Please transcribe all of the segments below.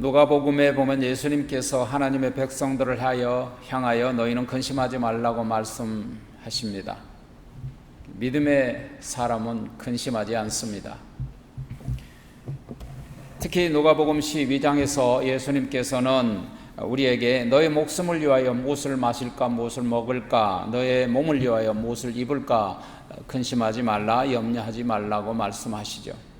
누가복음에 보면 예수님께서 하나님의 백성들을 향하여 너희는 근심하지 말라고 말씀하십니다. 믿음의 사람은 근심하지 않습니다. 특히 누가복음 12장에서 예수님께서는 우리에게 너의 목숨을 위하여 무엇을 마실까 무엇을 먹을까 너의 몸을 위하여 무엇을 입을까 근심하지 말라 염려하지 말라고 말씀하시죠.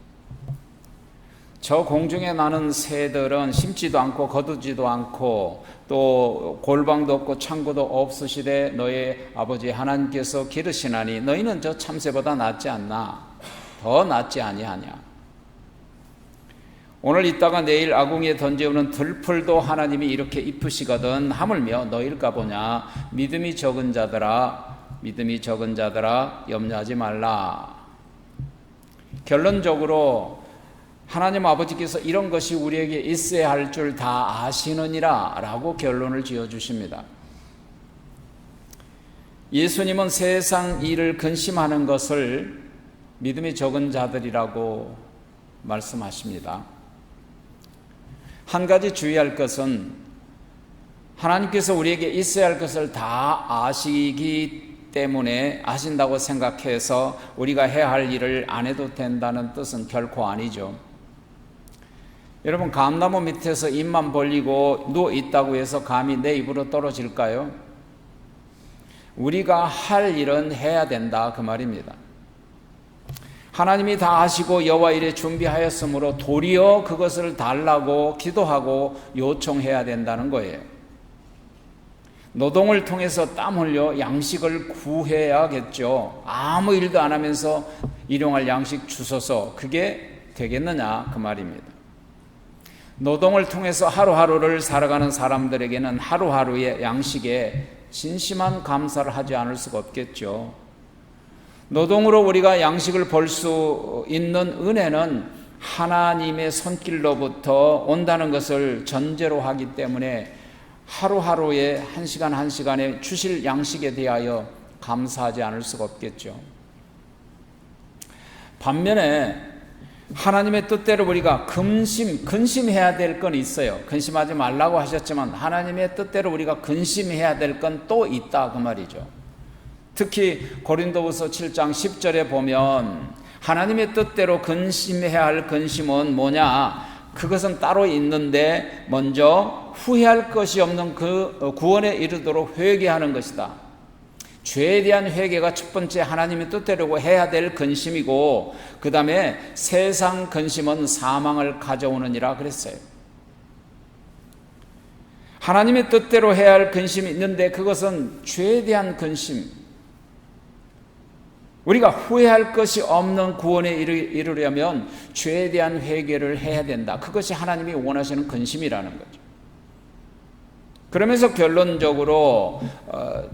저 공중에 나는 새들은 심지도 않고 거두지도 않고 또 골방도 없고 창고도 없으시되 너의 아버지 하나님께서 기르시나니 너희는 저 참새보다 낫지 않나? 더 낫지 아니하냐? 오늘 있다가 내일 아궁이에 던져오는 들풀도 하나님이 이렇게 입히시거든 하물며 너희일까 보냐? 믿음이 적은 자들아 염려하지 말라. 결론적으로 하나님 아버지께서 이런 것이 우리에게 있어야 할 줄 다 아시느니라 라고 결론을 지어주십니다. 예수님은 세상 일을 근심하는 것을 믿음이 적은 자들이라고 말씀하십니다. 한 가지 주의할 것은 하나님께서 우리에게 있어야 할 것을 다 아시기 때문에 아신다고 생각해서 우리가 해야 할 일을 안 해도 된다는 뜻은 결코 아니죠. 여러분, 감나무 밑에서 입만 벌리고 누워 있다고 해서 감이 내 입으로 떨어질까요? 우리가 할 일은 해야 된다 그 말입니다. 하나님이 다 아시고 여호와 일에 준비하였으므로 도리어 그것을 달라고 기도하고 요청해야 된다는 거예요. 노동을 통해서 땀 흘려 양식을 구해야겠죠. 아무 일도 안 하면서 일용할 양식 주소서, 그게 되겠느냐 그 말입니다. 노동을 통해서 하루하루를 살아가는 사람들에게는 하루하루의 양식에 진심한 감사를 하지 않을 수가 없겠죠. 노동으로 우리가 양식을 벌 수 있는 은혜는 하나님의 손길로부터 온다는 것을 전제로 하기 때문에 하루하루의 한 시간 한 시간에 주실 양식에 대하여 감사하지 않을 수가 없겠죠. 반면에 하나님의 뜻대로 우리가 근심해야 될 건 있어요. 근심하지 말라고 하셨지만 하나님의 뜻대로 우리가 근심해야 될 건 또 있다 그 말이죠. 특히 고린도후서 7장 10절에 보면 하나님의 뜻대로 근심해야 할 근심은 뭐냐? 그것은 따로 있는데 먼저 후회할 것이 없는 그 구원에 이르도록 회개하는 것이다. 죄에 대한 회개가 첫 번째 하나님의 뜻대로 해야 될 근심이고, 그 다음에 세상 근심은 사망을 가져오느니라 그랬어요. 하나님의 뜻대로 해야 할 근심이 있는데 그것은 죄에 대한 근심, 우리가 후회할 것이 없는 구원에 이르려면 죄에 대한 회개를 해야 된다. 그것이 하나님이 원하시는 근심이라는 거죠. 그러면서 결론적으로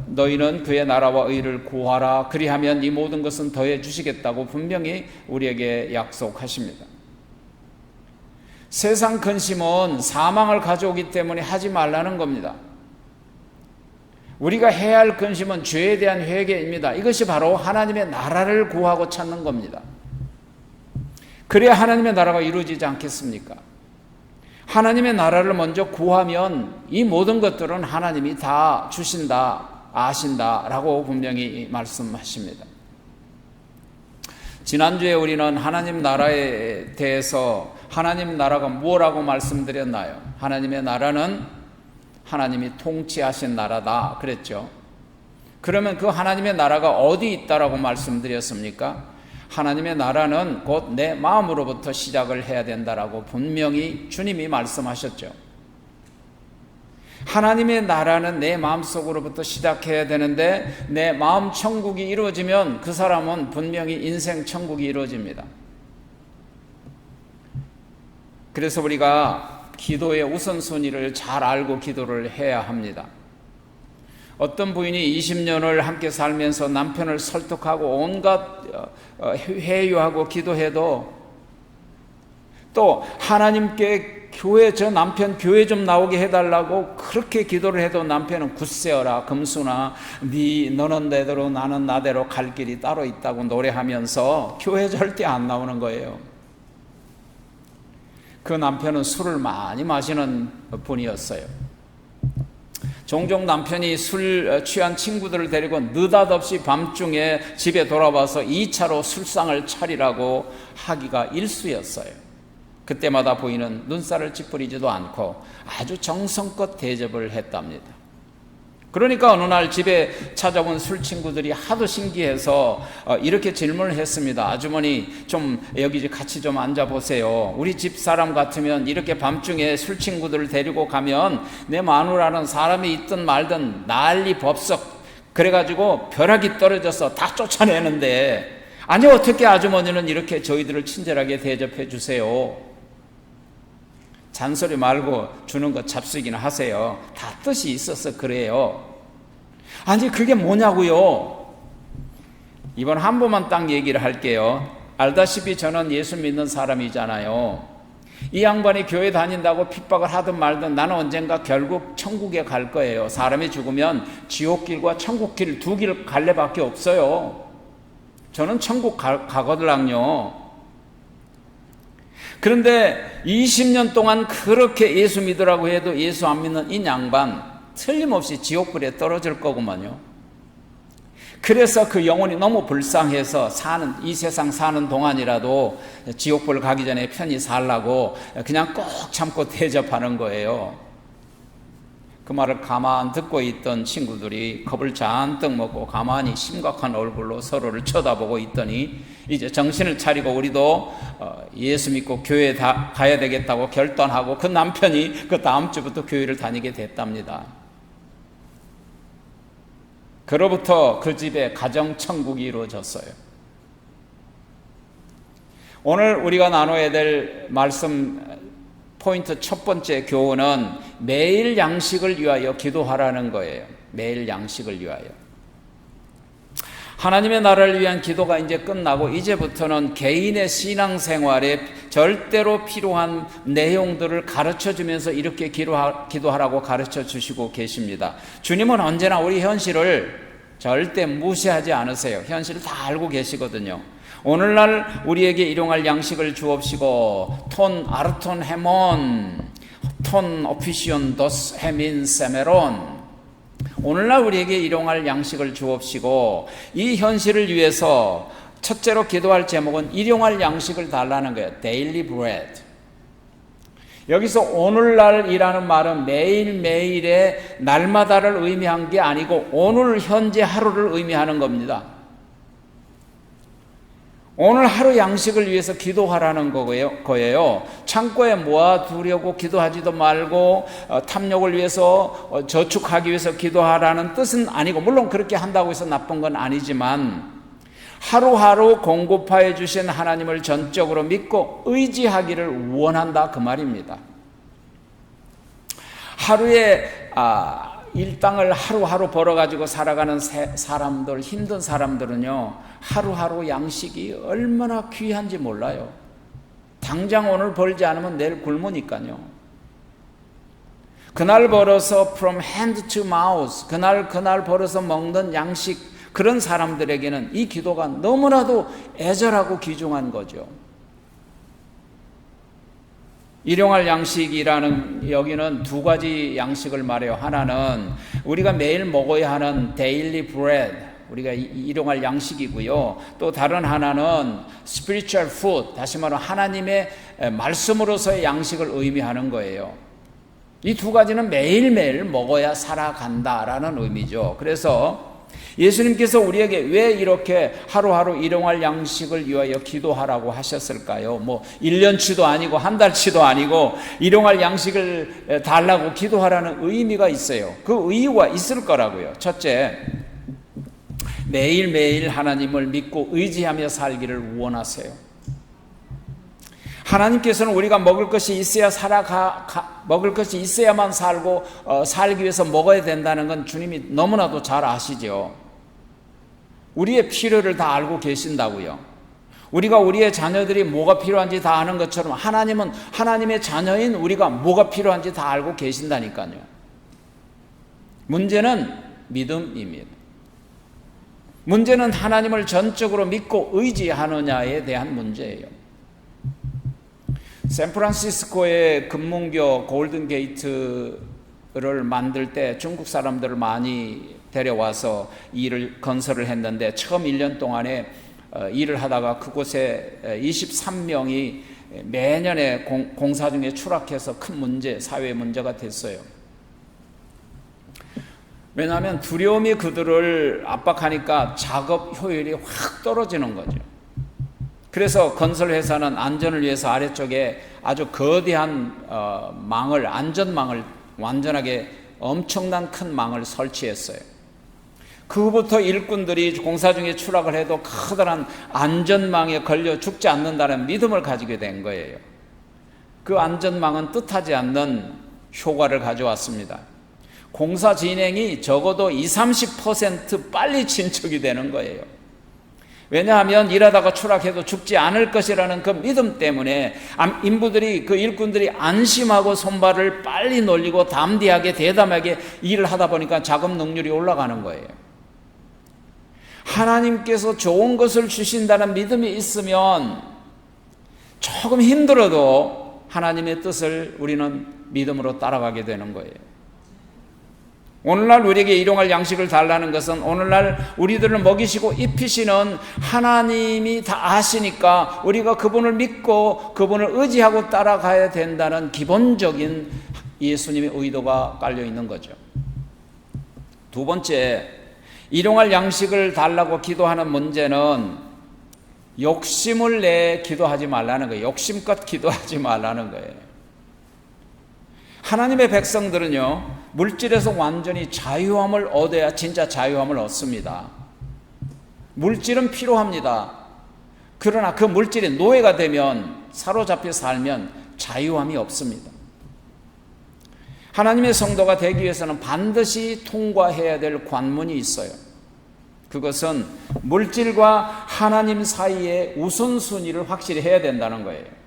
너희는 그의 나라와 의를 구하라. 그리하면 이 모든 것은 더해 주시겠다고 분명히 우리에게 약속하십니다. 세상 근심은 사망을 가져오기 때문에 하지 말라는 겁니다. 우리가 해야 할 근심은 죄에 대한 회개입니다. 이것이 바로 하나님의 나라를 구하고 찾는 겁니다. 그래야 하나님의 나라가 이루어지지 않겠습니까? 하나님의 나라를 먼저 구하면 이 모든 것들은 하나님이 다 주신다, 아신다라고 분명히 말씀하십니다. 지난주에 우리는 하나님 나라에 대해서 하나님 나라가 뭐라고 말씀드렸나요? 하나님의 나라는 하나님이 통치하신 나라다 그랬죠. 그러면 그 하나님의 나라가 어디 있다라고 말씀드렸습니까? 하나님의 나라는 곧 내 마음으로부터 시작을 해야 된다라고 분명히 주님이 말씀하셨죠. 하나님의 나라는 내 마음속으로부터 시작해야 되는데 내 마음 천국이 이루어지면 그 사람은 분명히 인생 천국이 이루어집니다. 그래서 우리가 기도의 우선순위를 잘 알고 기도를 해야 합니다. 어떤 부인이 20년을 함께 살면서 남편을 설득하고 온갖 회유하고 기도해도 또 하나님께 저 남편 교회 좀 나오게 해달라고 그렇게 기도를 해도 남편은 굳세어라 금수나 너는 내대로 나는 나대로 갈 길이 따로 있다고 노래하면서 교회 절대 안 나오는 거예요. 그 남편은 술을 많이 마시는 분이었어요. 종종 남편이 술 취한 친구들을 데리고 느닷없이 밤중에 집에 돌아와서 2차로 술상을 차리라고 하기가 일쑤였어요. 그때마다 부인은 눈살을 찌푸리지도 않고 아주 정성껏 대접을 했답니다. 그러니까 어느 날 집에 찾아온 술 친구들이 하도 신기해서 이렇게 질문을 했습니다. 아주머니, 좀 여기 같이 좀 앉아보세요. 우리 집 사람 같으면 이렇게 밤중에 술 친구들을 데리고 가면 내 마누라는 사람이 있든 말든 난리 법석 그래가지고 벼락이 떨어져서 다 쫓아내는데, 아니 어떻게 아주머니는 이렇게 저희들을 친절하게 대접해 주세요. 잔소리 말고 주는 거 잡수기나 하세요. 다 뜻이 있어서 그래요. 아니 그게 뭐냐고요. 이번 한 번만 딱 얘기를 할게요. 알다시피 저는 예수 믿는 사람이잖아요. 이 양반이 교회 다닌다고 핍박을 하든 말든 나는 언젠가 결국 천국에 갈 거예요. 사람이 죽으면 지옥길과 천국길 두 길 갈래밖에 없어요. 저는 천국 가거들랑요. 그런데 20년 동안 그렇게 예수 믿으라고 해도 예수 안 믿는 이 양반 틀림없이 지옥불에 떨어질 거구만요. 그래서 그 영혼이 너무 불쌍해서 이 세상 사는 동안이라도 지옥불 가기 전에 편히 살라고 그냥 꼭 참고 대접하는 거예요. 그 말을 가만 듣고 있던 친구들이 겁을 잔뜩 먹고 가만히 심각한 얼굴로 서로를 쳐다보고 있더니 이제 정신을 차리고 우리도 예수 믿고 교회에 가야 되겠다고 결단하고 그 남편이 그 다음 주부터 교회를 다니게 됐답니다. 그로부터 그 집에 가정천국이 이루어졌어요. 오늘 우리가 나눠야 될 말씀 포인트 첫 번째 교훈은 매일 양식을 위하여 기도하라는 거예요. 매일 양식을 위하여. 하나님의 나라를 위한 기도가 이제 끝나고 이제부터는 개인의 신앙생활에 절대로 필요한 내용들을 가르쳐주면서 이렇게 기도하라고 가르쳐 주시고 계십니다. 주님은 언제나 우리 현실을 절대 무시하지 않으세요. 현실을 다 알고 계시거든요. 오늘날 우리에게 일용할 양식을 주옵시고 톤 아르톤 헤몬 톤 오피시온 도스 헤민 세메론, 오늘날 우리에게 일용할 양식을 주옵시고, 이 현실을 위해서 첫째로 기도할 제목은 일용할 양식을 달라는 거예요. Daily bread. 여기서 오늘날이라는 말은 매일매일의 날마다를 의미한 게 아니고 오늘 현재 하루를 의미하는 겁니다. 오늘 하루 양식을 위해서 기도하라는 거예요. 창고에 모아두려고 기도하지도 말고 탐욕을 위해서 저축하기 위해서 기도하라는 뜻은 아니고, 물론 그렇게 한다고 해서 나쁜 건 아니지만 하루하루 공급하여 주신 하나님을 전적으로 믿고 의지하기를 원한다, 그 말입니다. 하루에 일당을 하루하루 벌어가지고 살아가는 사람들, 힘든 사람들은요, 하루하루 양식이 얼마나 귀한지 몰라요. 당장 오늘 벌지 않으면 내일 굶으니까요. 그날 벌어서 from hand to mouth, 그날 벌어서 먹는 양식, 그런 사람들에게는 이 기도가 너무나도 애절하고 귀중한 거죠. 일용할 양식이라는, 여기는 두 가지 양식을 말해요. 하나는 우리가 매일 먹어야 하는 daily bread, 우리가 일용할 양식이고요. 또 다른 하나는 spiritual food, 다시 말하면 하나님의 말씀으로서의 양식을 의미하는 거예요. 이 두 가지는 매일매일 먹어야 살아간다라는 의미죠. 그래서 예수님께서 우리에게 왜 이렇게 하루하루 일용할 양식을 위하여 기도하라고 하셨을까요? 1년치도 아니고 한 달치도 아니고 일용할 양식을 달라고 기도하라는 의미가 있어요. 그 이유가 있을 거라고요. 첫째, 매일매일 하나님을 믿고 의지하며 살기를 원하세요. 하나님께서는 우리가 먹을 것이 있어야 먹을 것이 있어야만 살고 살기 위해서 먹어야 된다는 건 주님이 너무나도 잘 아시죠. 우리의 필요를 다 알고 계신다고요. 우리가 우리의 자녀들이 뭐가 필요한지 다 아는 것처럼 하나님은 하나님의 자녀인 우리가 뭐가 필요한지 다 알고 계신다니까요. 문제는 믿음입니다. 문제는 하나님을 전적으로 믿고 의지하느냐에 대한 문제예요. 샌프란시스코의 금문교 골든 게이트를 만들 때 중국 사람들을 많이 데려와서 일을 건설을 했는데 처음 1년 동안에 일을 하다가 그곳에 23명이 매년에 공사 중에 추락해서 큰 문제, 사회 문제가 됐어요. 왜냐하면 두려움이 그들을 압박하니까 작업 효율이 확 떨어지는 거죠. 그래서 건설회사는 안전을 위해서 아래쪽에 아주 거대한 안전망을 완전하게 엄청난 큰 망을 설치했어요. 그 후부터 일꾼들이 공사 중에 추락을 해도 커다란 안전망에 걸려 죽지 않는다는 믿음을 가지게 된 거예요. 그 안전망은 뜻하지 않는 효과를 가져왔습니다. 공사 진행이 적어도 20-30% 빨리 진척이 되는 거예요. 왜냐하면 일하다가 추락해도 죽지 않을 것이라는 그 믿음 때문에 그 일꾼들이 안심하고 손발을 빨리 놀리고 담대하게 대담하게 일을 하다 보니까 작업 능률이 올라가는 거예요. 하나님께서 좋은 것을 주신다는 믿음이 있으면 조금 힘들어도 하나님의 뜻을 우리는 믿음으로 따라가게 되는 거예요. 오늘날 우리에게 일용할 양식을 달라는 것은 오늘날 우리들을 먹이시고 입히시는 하나님이 다 아시니까 우리가 그분을 믿고 그분을 의지하고 따라가야 된다는 기본적인 예수님의 의도가 깔려 있는 거죠. 두 번째, 일용할 양식을 달라고 기도하는 문제는 욕심을 내 기도하지 말라는 거예요. 욕심껏 기도하지 말라는 거예요. 하나님의 백성들은요, 물질에서 완전히 자유함을 얻어야 진짜 자유함을 얻습니다. 물질은 필요합니다. 그러나 그 물질이 노예가 되면, 사로잡혀 살면 자유함이 없습니다. 하나님의 성도가 되기 위해서는 반드시 통과해야 될 관문이 있어요. 그것은 물질과 하나님 사이의 우선순위를 확실히 해야 된다는 거예요.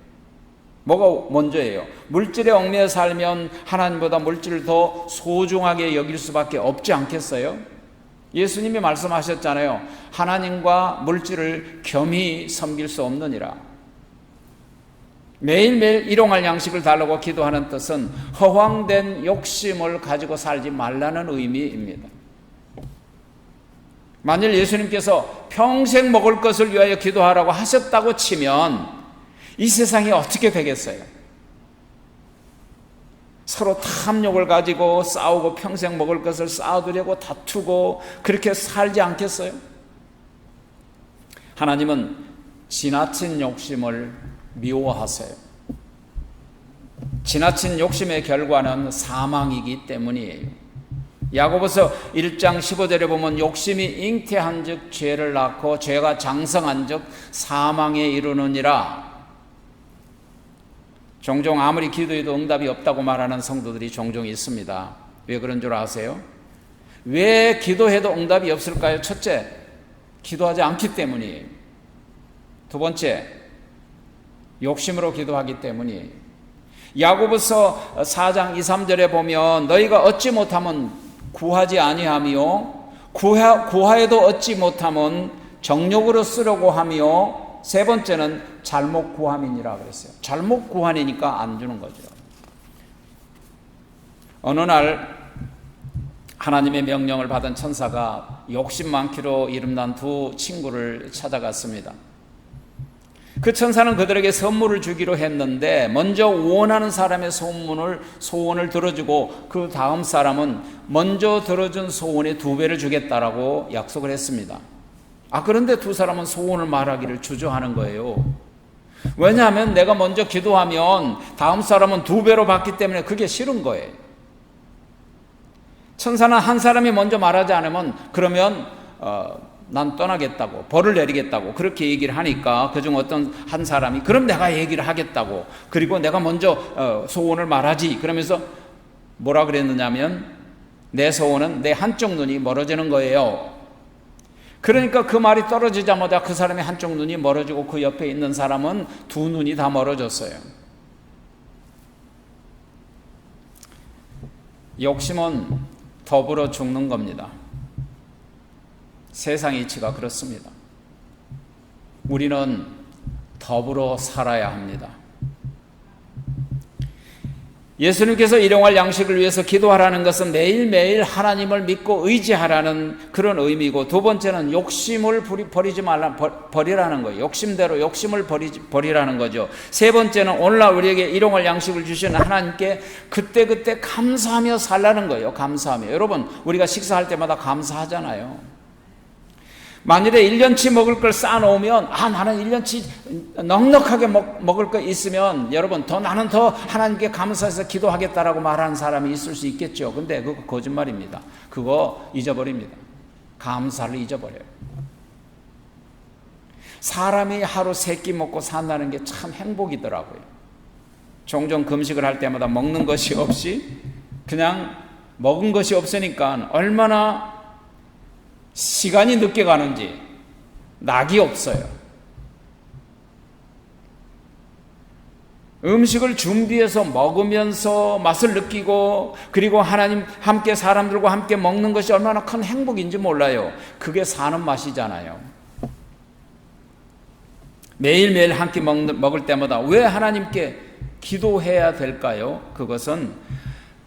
뭐가 먼저예요? 물질에 얽매여 살면 하나님보다 물질을 더 소중하게 여길 수밖에 없지 않겠어요? 예수님이 말씀하셨잖아요. 하나님과 물질을 겸히 섬길 수 없느니라. 매일매일 일용할 양식을 달라고 기도하는 뜻은 허황된 욕심을 가지고 살지 말라는 의미입니다. 만일 예수님께서 평생 먹을 것을 위하여 기도하라고 하셨다고 치면 이 세상이 어떻게 되겠어요? 서로 탐욕을 가지고 싸우고 평생 먹을 것을 쌓아두려고 다투고 그렇게 살지 않겠어요? 하나님은 지나친 욕심을 미워하세요. 지나친 욕심의 결과는 사망이기 때문이에요. 야고보서 1장 15절에 보면 욕심이 잉태한 즉 죄를 낳고 죄가 장성한 즉 사망에 이르느니라. 종종 아무리 기도해도 응답이 없다고 말하는 성도들이 종종 있습니다. 왜 그런 줄 아세요? 왜 기도해도 응답이 없을까요? 첫째, 기도하지 않기 때문이에요. 두 번째, 욕심으로 기도하기 때문이에요. 야고보서 4장 2, 3절에 보면 너희가 얻지 못하면 구하지 아니하며 구하여도 얻지 못하면 정욕으로 쓰려고 하며 세 번째는 잘못 구함이니라 그랬어요. 잘못 구하니까 안 주는 거죠. 어느 날 하나님의 명령을 받은 천사가 욕심 많기로 이름난 두 친구를 찾아갔습니다. 그 천사는 그들에게 선물을 주기로 했는데 먼저 원하는 사람의 소원을 들어주고 그 다음 사람은 먼저 들어준 소원의 2배를 주겠다라고 약속을 했습니다. 그런데 두 사람은 소원을 말하기를 주저하는 거예요. 왜냐하면 내가 먼저 기도하면 다음 사람은 2배로 받기 때문에 그게 싫은 거예요. 천사는 한 사람이 먼저 말하지 않으면 그러면 난 떠나겠다고, 벌을 내리겠다고 그렇게 얘기를 하니까 그중 어떤 한 사람이 그럼 내가 얘기를 하겠다고, 그리고 내가 먼저 소원을 말하지 그러면서 뭐라 그랬느냐면 내 소원은 내 한쪽 눈이 멀어지는 거예요. 그러니까 그 말이 떨어지자마자 그 사람의 한쪽 눈이 멀어지고 그 옆에 있는 사람은 2 눈이 다 멀어졌어요. 욕심은 더불어 죽는 겁니다. 세상 이치가 그렇습니다. 우리는 더불어 살아야 합니다. 예수님께서 일용할 양식을 위해서 기도하라는 것은 매일매일 하나님을 믿고 의지하라는 그런 의미고, 두 번째는 욕심을 버리라는 거예요. 욕심대로 욕심을 버리라는 거죠. 세 번째는 오늘날 우리에게 일용할 양식을 주시는 하나님께 그때그때 감사하며 살라는 거예요. 감사하며. 여러분, 우리가 식사할 때마다 감사하잖아요. 만일에 1년치 먹을 걸 쌓아놓으면 나는 1년치 넉넉하게 먹을 거 있으면 여러분 나는 더 하나님께 감사해서 기도하겠다라고 말하는 사람이 있을 수 있겠죠. 근데 그거 거짓말입니다. 그거 잊어버립니다. 감사를 잊어버려요. 사람이 하루 3끼 먹고 산다는 게 참 행복이더라고요. 종종 금식을 할 때마다 먹는 것이 없이 그냥 먹은 것이 없으니까 얼마나 시간이 늦게 가는지 낙이 없어요. 음식을 준비해서 먹으면서 맛을 느끼고, 그리고 하나님 함께 사람들과 함께 먹는 것이 얼마나 큰 행복인지 몰라요. 그게 사는 맛이잖아요. 매일매일 함께 먹을 때마다 왜 하나님께 기도해야 될까요? 그것은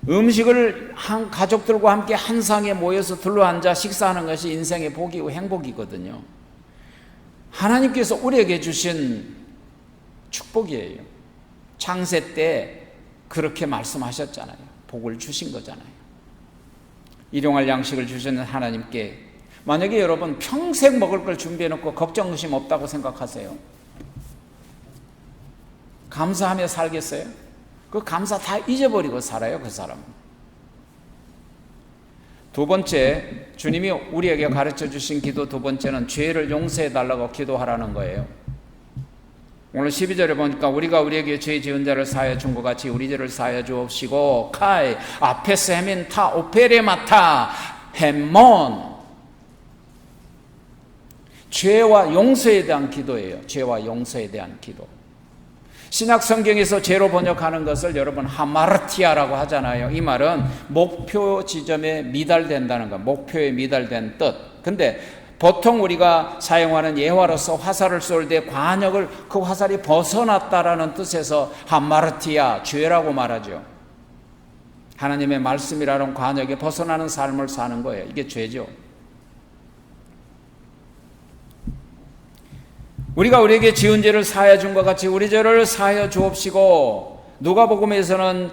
음식을 가족들과 함께 한 상에 모여서 둘러앉아 식사하는 것이 인생의 복이고 행복이거든요. 하나님께서 우리에게 주신 축복이에요. 창세 때 그렇게 말씀하셨잖아요. 복을 주신 거잖아요. 일용할 양식을 주시는 하나님께 만약에 여러분 평생 먹을 걸 준비해놓고 걱정 의심 없다고 생각하세요? 감사하며 살겠어요? 그 감사 다 잊어버리고 살아요, 그 사람은. 두 번째, 주님이 우리에게 가르쳐 주신 기도 두 번째는 죄를 용서해 달라고 기도하라는 거예요. 오늘 12절에 보니까 우리가 우리에게 죄 지은 자를 사하여 준 것 같이 우리 죄를 사하여 주옵시고, 카이 아페스 헤민 타 오페레마타 햄몬. 죄와 용서에 대한 기도예요. 죄와 용서에 대한 기도. 신약 성경에서 죄로 번역하는 것을 여러분 하마르티아라고 하잖아요. 이 말은 목표 지점에 미달된다는 것, 목표에 미달된 뜻. 근데 보통 우리가 사용하는 예화로서 화살을 쏠 때 관역을 그 화살이 벗어났다라는 뜻에서 하마르티아, 죄라고 말하죠. 하나님의 말씀이라는 관역에 벗어나는 삶을 사는 거예요. 이게 죄죠. 우리가 우리에게 지은 죄를 사하여 준 것 같이 우리 죄를 사하여 주옵시고, 누가복음에서는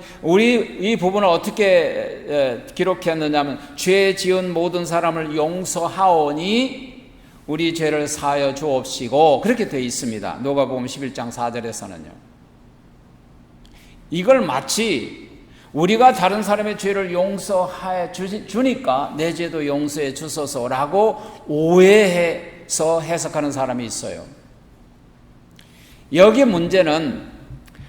이 부분을 어떻게 기록했느냐면 죄 지은 모든 사람을 용서하오니 우리 죄를 사하여 주옵시고, 그렇게 되어 있습니다. 누가복음 11장 4절에서는요. 이걸 마치 우리가 다른 사람의 죄를 용서해 주니까 내 죄도 용서해 주소서라고 오해해서 해석하는 사람이 있어요. 여기 문제는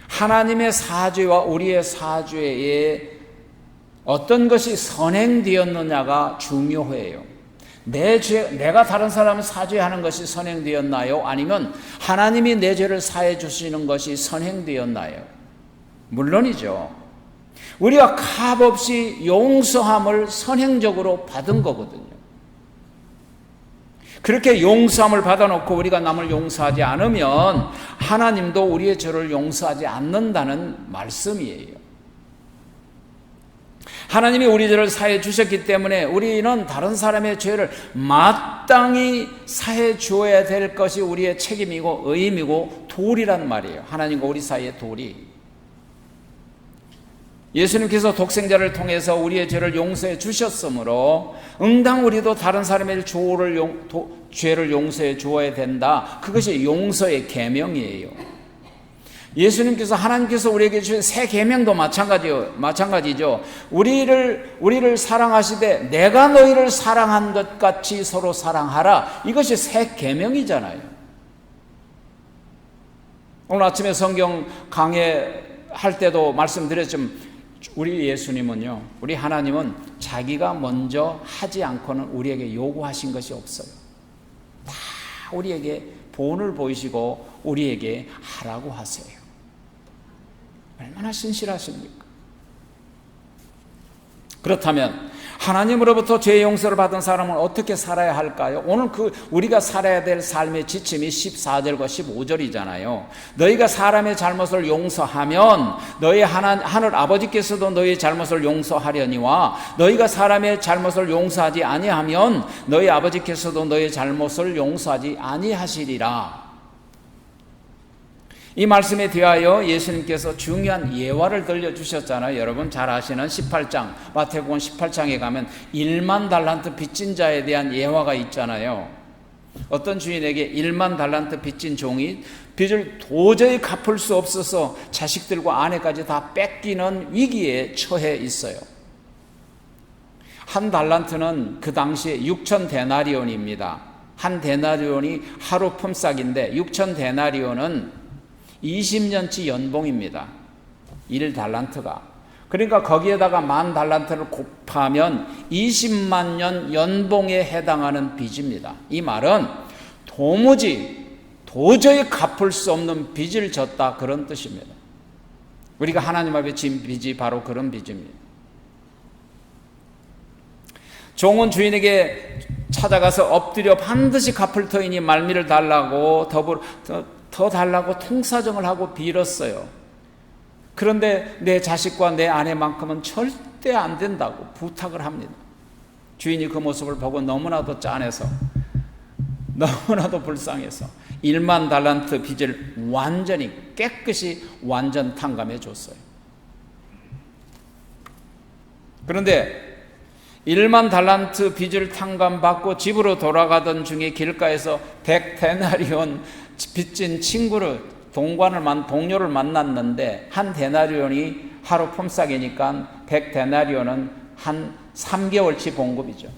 하나님의 사죄와 우리의 사죄에 어떤 것이 선행되었느냐가 중요해요. 내가 다른 사람을 사죄하는 것이 선행되었나요? 아니면 하나님이 내 죄를 사해 주시는 것이 선행되었나요? 물론이죠. 우리가 값없이 용서함을 선행적으로 받은 거거든요. 그렇게 용서함을 받아놓고 우리가 남을 용서하지 않으면 하나님도 우리의 죄를 용서하지 않는다는 말씀이에요. 하나님이 우리 죄를 사해 주셨기 때문에 우리는 다른 사람의 죄를 마땅히 사해 주어야 될 것이 우리의 책임이고 의무이고 도리란 말이에요. 하나님과 우리 사이의 도리. 예수님께서 독생자를 통해서 우리의 죄를 용서해 주셨으므로 응당 우리도 다른 사람의 죄를 용서해 주어야 된다. 그것이 용서의 계명이에요. 예수님께서 하나님께서 우리에게 주신 새 계명도 마찬가지죠. 우리를 사랑하시되 내가 너희를 사랑한 것 같이 서로 사랑하라. 이것이 새 계명이잖아요. 오늘 아침에 성경 강해할 때도 말씀드렸지만 우리 예수님은요, 우리 하나님은 자기가 먼저 하지 않고는 우리에게 요구하신 것이 없어요. 다 우리에게 본을 보이시고 우리에게 하라고 하세요. 얼마나 신실하십니까? 그렇다면 하나님으로부터 죄 용서를 받은 사람은 어떻게 살아야 할까요? 오늘 우리가 살아야 될 삶의 지침이 14절과 15절이잖아요. 너희가 사람의 잘못을 용서하면 너희 하늘 아버지께서도 너희 잘못을 용서하려니와 너희가 사람의 잘못을 용서하지 아니하면 너희 아버지께서도 너희 잘못을 용서하지 아니하시리라. 이 말씀에 대하여 예수님께서 중요한 예화를 들려주셨잖아요. 여러분 잘 아시는 18장, 마태복음 18장에 가면 1만 달란트 빚진 자에 대한 예화가 있잖아요. 어떤 주인에게 1만 달란트 빚진 종이 빚을 도저히 갚을 수 없어서 자식들과 아내까지 다 뺏기는 위기에 처해 있어요. 한 달란트는 그 당시에 6천 데나리온입니다. 한 데나리온이 하루 품삯인데 6천 데나리온은 20년치 연봉입니다. 1달란트가. 그러니까 거기에다가 1만 달란트를 곱하면 20만 년 연봉에 해당하는 빚입니다. 이 말은 도저히 갚을 수 없는 빚을 졌다, 그런 뜻입니다. 우리가 하나님 앞에 진 빚이 바로 그런 빚입니다. 종은 주인에게 찾아가서 엎드려 반드시 갚을 터이니 말미를 달라고 더 달라고 통사정을 하고 빌었어요. 그런데 내 자식과 내 아내만큼은 절대 안 된다고 부탁을 합니다. 주인이 그 모습을 보고 너무나도 짠해서, 너무나도 불쌍해서 1만 달란트 빚을 완전히 깨끗이 완전 탕감해 줬어요. 그런데 1만 달란트 빚을 탕감받고 집으로 돌아가던 중에 길가에서 100데나리온 빚진 동료를 만났는데, 한 데나리온이 하루 품삯이니까 100데나리온은 한 3개월치 봉급이죠.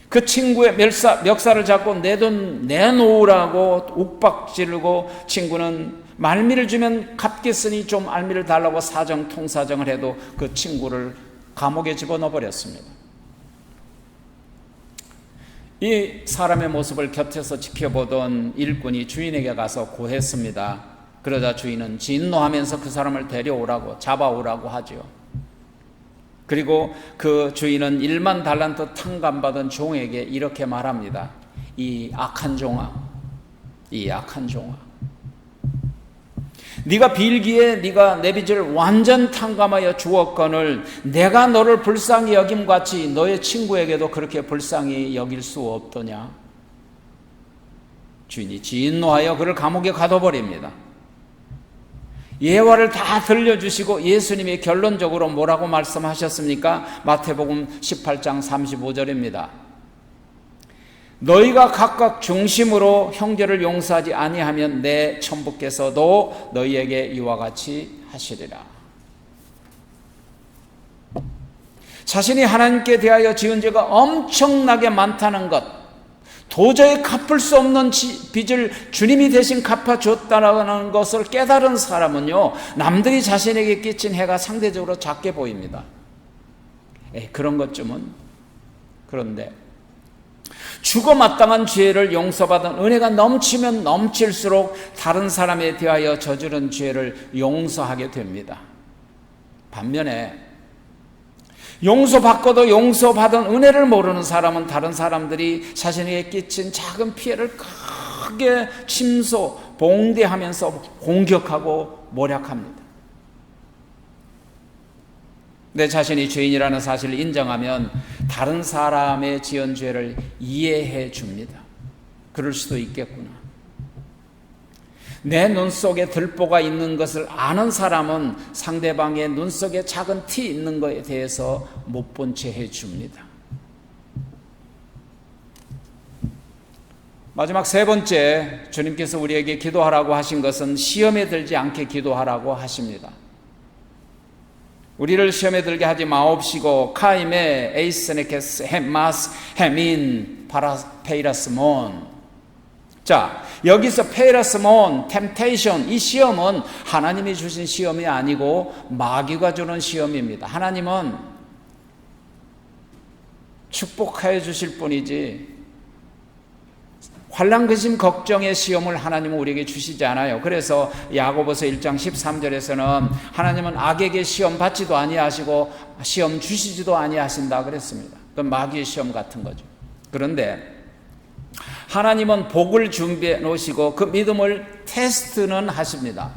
그 친구의 멱살을 잡고 내 돈 내놓으라고 욱박지르고, 친구는 말미를 주면 갚겠으니 좀 알미를 달라고 통사정을 해도 그 친구를 감옥에 집어넣어 버렸습니다. 이 사람의 모습을 곁에서 지켜보던 일꾼이 주인에게 가서 고했습니다. 그러자 주인은 진노하면서 그 사람을 잡아오라고 하죠. 그리고 그 주인은 1만 달란트 탕감받은 종에게 이렇게 말합니다. 이 악한 종아, 네가 빌기에 네가 내 빚을 완전 탕감하여 주었거늘 내가 너를 불쌍히 여김같이 너의 친구에게도 그렇게 불쌍히 여길 수 없더냐. 주인이 진노하여 그를 감옥에 가둬버립니다. 예화를 다 들려주시고 예수님이 결론적으로 뭐라고 말씀하셨습니까? 마태복음 18장 35절입니다. 너희가 각각 중심으로 형제를 용서하지 아니하면 내 천부께서도 너희에게 이와 같이 하시리라. 자신이 하나님께 대하여 지은 죄가 엄청나게 많다는 것, 도저히 갚을 수 없는 빚을 주님이 대신 갚아줬다는 것을 깨달은 사람은요, 남들이 자신에게 끼친 해가 상대적으로 작게 보입니다. 그런 것쯤은. 그런데 죽어 마땅한 죄를 용서받은 은혜가 넘치면 넘칠수록 다른 사람에 대하여 저지른 죄를 용서하게 됩니다. 반면에 용서받고도 용서받은 은혜를 모르는 사람은 다른 사람들이 자신에게 끼친 작은 피해를 크게 봉대하면서 공격하고 모략합니다. 내 자신이 죄인이라는 사실을 인정하면 다른 사람의 지은 죄를 이해해 줍니다. 그럴 수도 있겠구나. 내 눈 속에 들보가 있는 것을 아는 사람은 상대방의 눈 속에 작은 티 있는 것에 대해서 못 본 채 해줍니다. 마지막 세 번째, 주님께서 우리에게 기도하라고 하신 것은 시험에 들지 않게 기도하라고 하십니다. 우리를 시험에 들게 하지 마옵시고 카임에 에이스네케스 햄마스 헤민 파라페이라스몬. 자, 여기서 페이라스몬, 템테이션, 이 시험은 하나님이 주신 시험이 아니고 마귀가 주는 시험입니다. 하나님은 축복하여 주실 뿐이지 환난 근심 걱정의 시험을 하나님은 우리에게 주시지 않아요. 그래서 야고보서 1장 13절에서는 하나님은 악에게 시험 받지도 아니하시고 시험 주시지도 아니하신다 그랬습니다. 그건 마귀의 시험 같은 거죠. 그런데 하나님은 복을 준비해 놓으시고 그 믿음을 테스트는 하십니다.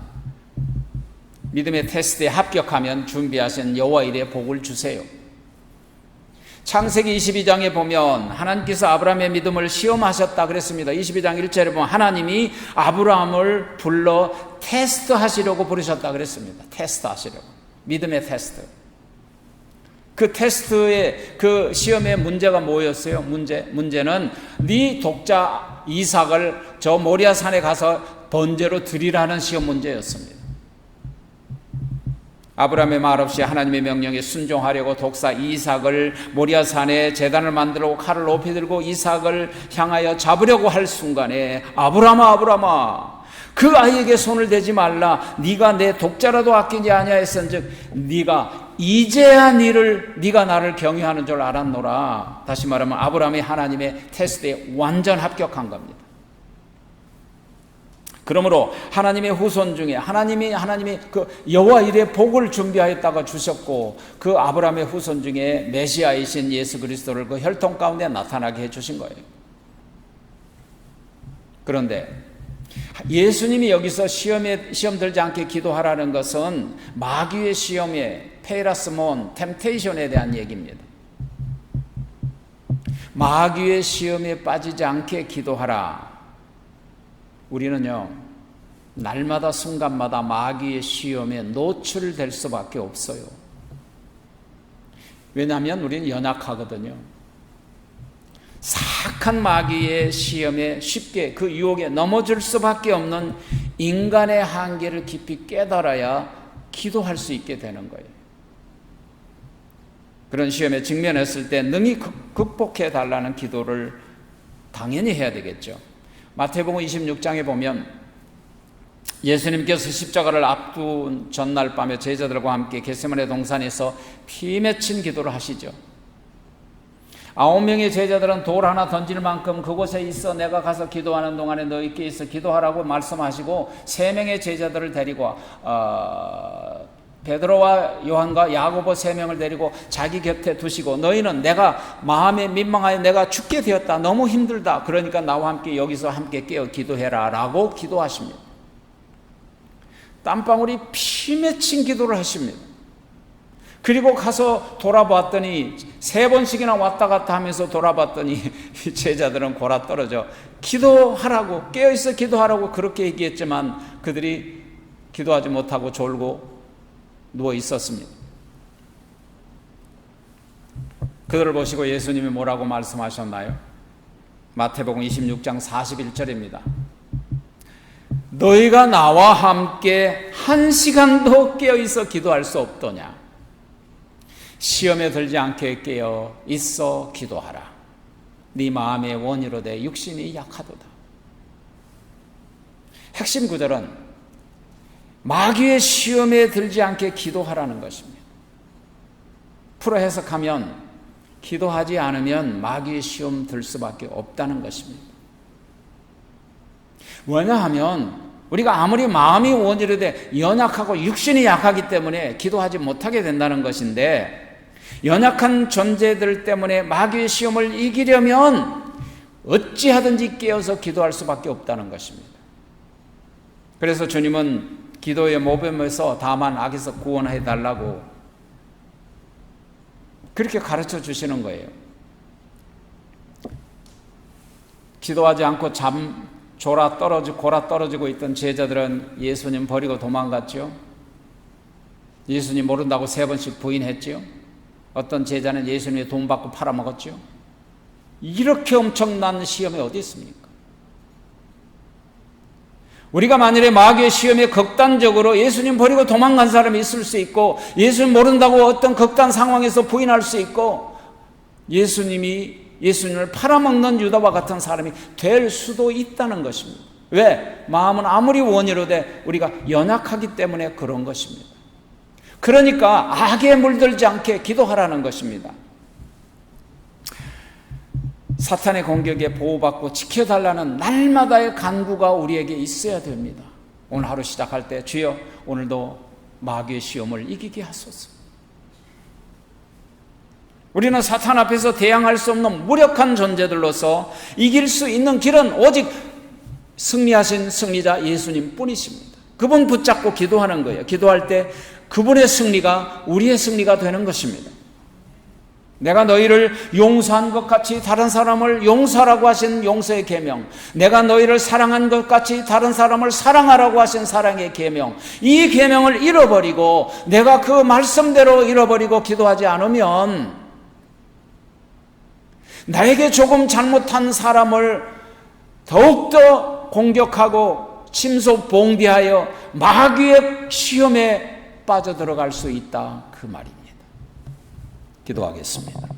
믿음의 테스트에 합격하면 준비하신 여호와 일의 복을 주세요. 창세기 22장에 보면 하나님께서 아브라함의 믿음을 시험하셨다 그랬습니다. 22장 1절에 보면 하나님이 아브라함을 불러 테스트하시려고 부르셨다 그랬습니다. 테스트하시려고. 믿음의 테스트. 그 테스트의 그 시험의 문제가 뭐였어요? 문제는 네 독자 이삭을 저 모리아 산에 가서 번제로 드리라는 시험 문제였습니다. 아브라함의 말 없이 하나님의 명령에 순종하려고 독사 이삭을 모리아 산에 제단을 만들고 칼을 높이 들고 이삭을 향하여 잡으려고 할 순간에 아브라함아 그 아이에게 손을 대지 말라. 네가 내 독자라도 아끼지 아니하였은즉 네가 이제야 네가 나를 경외하는 줄 알았노라. 다시 말하면 아브라함이 하나님의 테스트에 완전 합격한 겁니다. 그러므로 하나님의 후손 중에 하나님이 그 여호와 일의 복을 준비하였다가 주셨고 그 아브라함의 후손 중에 메시아이신 예수 그리스도를 그 혈통 가운데 나타나게 해주신 거예요. 그런데 예수님이 여기서 시험 들지 않게 기도하라는 것은 마귀의 시험에 페이라스몬, 템테이션에 대한 얘기입니다. 마귀의 시험에 빠지지 않게 기도하라. 우리는요, 날마다 순간마다 마귀의 시험에 노출될 수밖에 없어요. 왜냐하면 우리는 연약하거든요. 사악한 마귀의 시험에 쉽게 그 유혹에 넘어질 수밖에 없는 인간의 한계를 깊이 깨달아야 기도할 수 있게 되는 거예요. 그런 시험에 직면했을 때 능히 극복해 달라는 기도를 당연히 해야 되겠죠. 마태복음 26장에 보면 예수님께서 십자가를 앞둔 전날 밤에 제자들과 함께 겟세마네 동산에서 피 맺힌 기도를 하시죠. 9명의 제자들은 돌 하나 던질 만큼 그곳에 있어 내가 가서 기도하는 동안에 너희께 있어 기도하라고 말씀하시고 3명의 제자들을 데리고 베드로와 요한과 야고보 3명을 데리고 자기 곁에 두시고 너희는 내가 마음에 민망하여 내가 죽게 되었다. 너무 힘들다. 그러니까 나와 함께 여기서 함께 깨어 기도해라 라고 기도하십니다. 땀방울이 피 맺힌 기도를 하십니다. 그리고 가서 돌아봤더니 3번씩이나 왔다 갔다 하면서 돌아봤더니 이 제자들은 골아 떨어져 기도하라고 깨어있어 기도하라고 그렇게 얘기했지만 그들이 기도하지 못하고 졸고 누워 있었습니다. 그들을 보시고 예수님이 뭐라고 말씀하셨나요? 마태복음 26장 41절입니다. 너희가 나와 함께 1시간도 깨어있어 기도할 수 없더냐? 시험에 들지 않게 깨어 있어 기도하라. 네 마음의 원이로되 육신이 약하도다. 핵심 구절은 마귀의 시험에 들지 않게 기도하라는 것입니다. 풀어 해석하면 기도하지 않으면 마귀의 시험 들 수밖에 없다는 것입니다. 왜냐하면 우리가 아무리 마음이 원이로되 연약하고 육신이 약하기 때문에 기도하지 못하게 된다는 것인데 연약한 존재들 때문에 마귀의 시험을 이기려면 어찌하든지 깨어서 기도할 수밖에 없다는 것입니다. 그래서 주님은 기도의 모범에서 다만 악에서 구원해 달라고 그렇게 가르쳐 주시는 거예요. 기도하지 않고 골아 떨어지고 있던 제자들은 예수님 버리고 도망갔죠. 예수님 모른다고 3번씩 부인했죠. 어떤 제자는 예수님의 돈 받고 팔아먹었죠. 이렇게 엄청난 시험이 어디 있습니까? 우리가 만일에 마귀의 시험에 극단적으로 예수님 버리고 도망간 사람이 있을 수 있고 예수님 모른다고 어떤 극단 상황에서 부인할 수 있고 예수님을 팔아먹는 유다와 같은 사람이 될 수도 있다는 것입니다. 왜? 마음은 아무리 원이로되 우리가 연약하기 때문에 그런 것입니다. 그러니까 악에 물들지 않게 기도하라는 것입니다. 사탄의 공격에 보호받고 지켜달라는 날마다의 간구가 우리에게 있어야 됩니다. 오늘 하루 시작할 때 주여 오늘도 마귀의 시험을 이기게 하소서. 우리는 사탄 앞에서 대항할 수 없는 무력한 존재들로서 이길 수 있는 길은 오직 승리하신 승리자 예수님 뿐이십니다. 그분 붙잡고 기도하는 거예요. 기도할 때 그분의 승리가 우리의 승리가 되는 것입니다. 내가 너희를 용서한 것 같이 다른 사람을 용서하라고 하신 용서의 계명, 내가 너희를 사랑한 것 같이 다른 사람을 사랑하라고 하신 사랑의 계명, 이 계명을 잃어버리고 내가 그 말씀대로 잃어버리고 기도하지 않으면 나에게 조금 잘못한 사람을 더욱더 공격하고 침소봉비하여 마귀의 시험에 빠져들어갈 수 있다 그 말입니다. 기도하겠습니다.